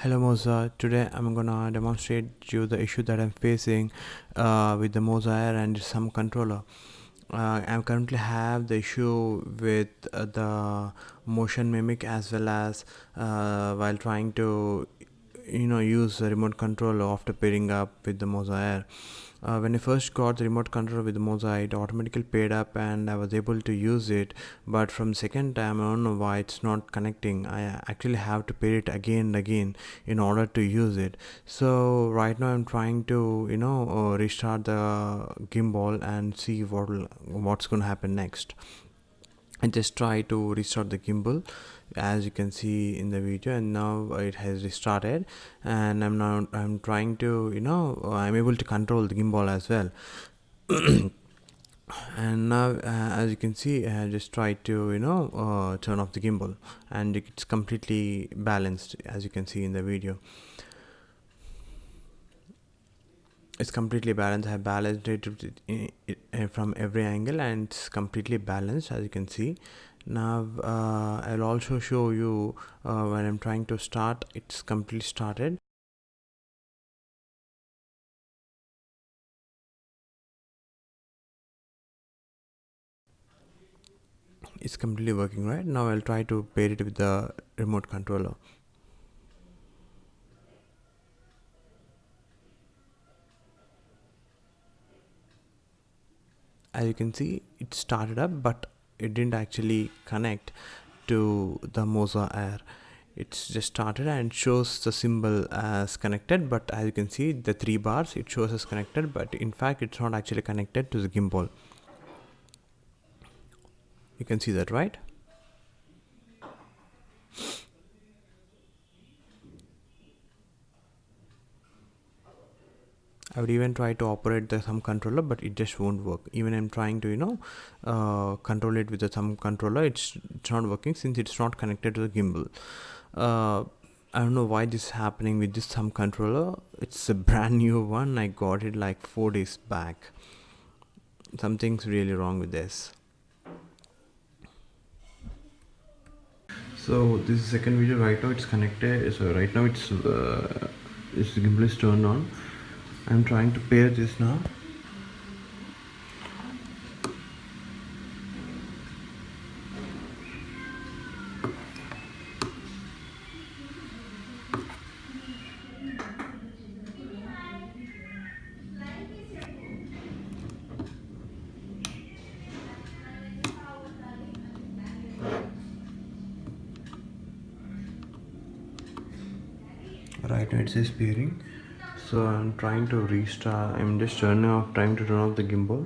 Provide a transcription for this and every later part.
Hello Moza, today I'm gonna demonstrate you the issue that I'm facing with the Moza Air and some controller. I currently have the issue with the motion mimic as well as while trying to use the remote controller after pairing up with the Moza Air. When I first got the remote controller with the Moza, it automatically paired up and I was able to use it. But from second time, I don't know why it's not connecting. I actually have to pair it again and again in order to use it. So right now I'm trying to restart the gimbal and see what's going to happen next. I just try to restart the gimbal as you can see in the video, and now it has restarted, and I'm trying to I'm able to control the gimbal as well. And now as you can see, I just try to turn off the gimbal, and it's completely balanced as you can see in the video. It's completely balanced. I have balanced it from every angle and it's completely balanced as you can see. Now I'll also show you when I'm trying to start, it's completely started. It's completely working. Right now I'll try to pair it with the remote controller. As you can see, it started up, but it didn't actually connect to the Moza Air. It's just started and shows the symbol as connected, but as you can see, the 3 bars, it shows as connected, but in fact it's not actually connected to the gimbal. You can see that, right? I would even try to operate the thumb controller, but it just won't work. Even I'm trying to control it with the thumb controller, it's not working since it's not connected to the gimbal. I don't know why this is happening with this thumb controller. It's a brand new one. I got it like 4 days back. Something's really wrong with this. So this is second video. Right now it's connected. So right now it's the gimbal is turned on. I'm trying to pair this now. Right now it says pairing. So I'm trying to restart. I'm just trying to turn off the gimbal.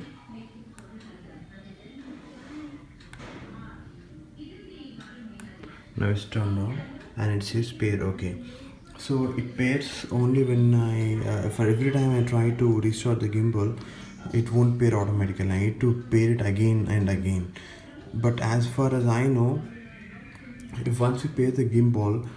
Now it's turned on and it says pair. Okay, so it pairs only when for every time I try to restart the gimbal, it won't pair automatically. I need to pair it again and again. But as far as I know, if once we pair the gimbal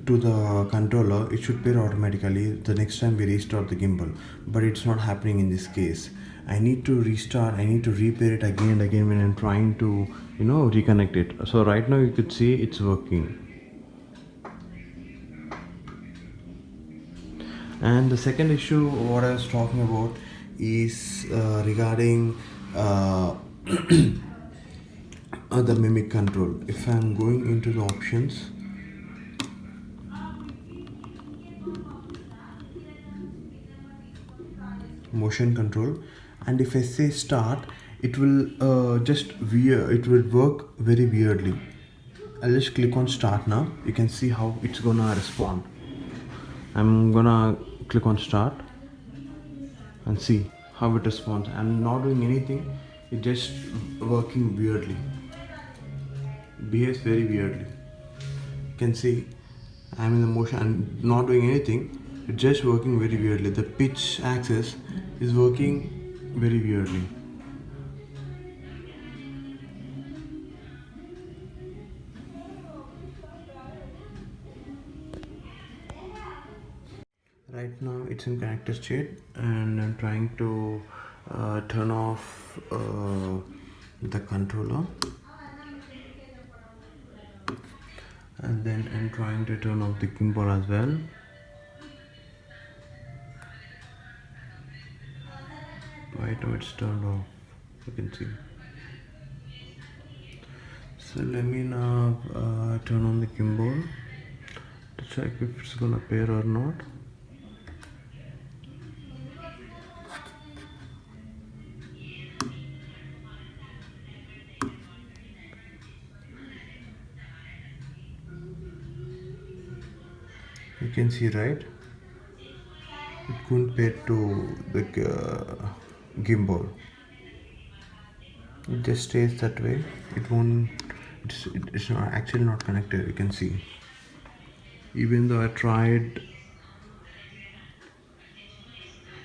to the controller, it should pair automatically the next time we restart the gimbal, but it's not happening in this case. I need to restart, I need to repair it again and again when I'm trying to reconnect it. So right now you could see it's working. And the second issue what I was talking about is regarding the mimic control. If I'm going into the options, motion control, and if I say start, it will it will work very weirdly. I'll just click on start now. You can see how it's gonna respond. I'm gonna click on start and see how it responds. I'm not doing anything, it's just working weirdly, behaves very weirdly. You can see I'm in the motion and not doing anything, it's just working very weirdly. The pitch axis is working very weirdly. Right now it's in connector state and I'm trying to turn off the controller. And then I'm trying to turn off the gimbal as well. Right now it's turned off, you can see. So let me now turn on the gimbal to check if it's gonna pair or not. You can see, right, it couldn't pair to the gimbal. It just stays that way. It won't, it's not actually not connected, you can see. Even though I tried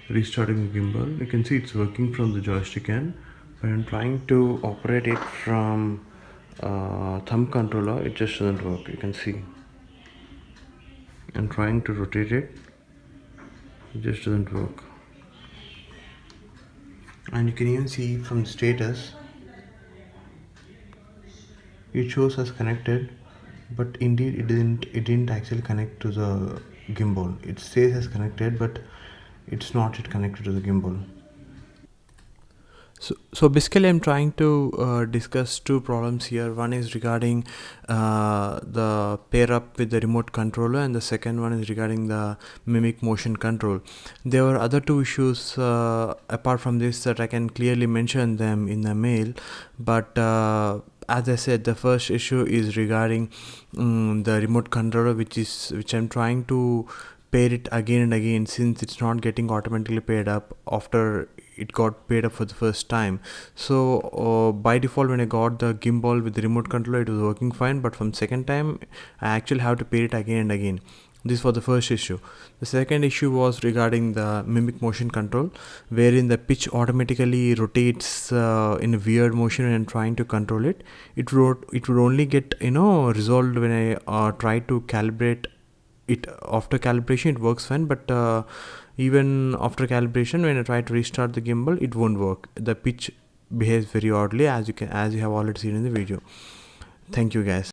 restarting the gimbal, you can see it's working from the joystick end, but I'm trying to operate it from thumb controller, it just doesn't work. You can see I'm trying to rotate it, it just doesn't work. And you can even see from the status it shows as connected, but indeed it didn't actually connect to the gimbal. It says as connected, but it's not yet connected to the gimbal. So basically I'm trying to discuss two problems here. One is regarding the pair up with the remote controller, and the second one is regarding the mimic motion control. There were other two issues apart from this that I can clearly mention them in the mail, but as I said, the first issue is regarding the remote controller, which I'm trying to pair it again and again, since it's not getting automatically paired up after it got paired up for the first time. So by default, when I got the gimbal with the remote controller, it was working fine, but from second time I actually have to pair it again and again. This was the first issue. The second issue was regarding the mimic motion control, wherein the pitch automatically rotates in a weird motion and trying to control it. It would only get resolved when I try to calibrate it. After calibration it works fine, but even after calibration, when I try to restart the gimbal, it won't work. The pitch behaves very oddly, as you have already seen in the video. Thank you guys.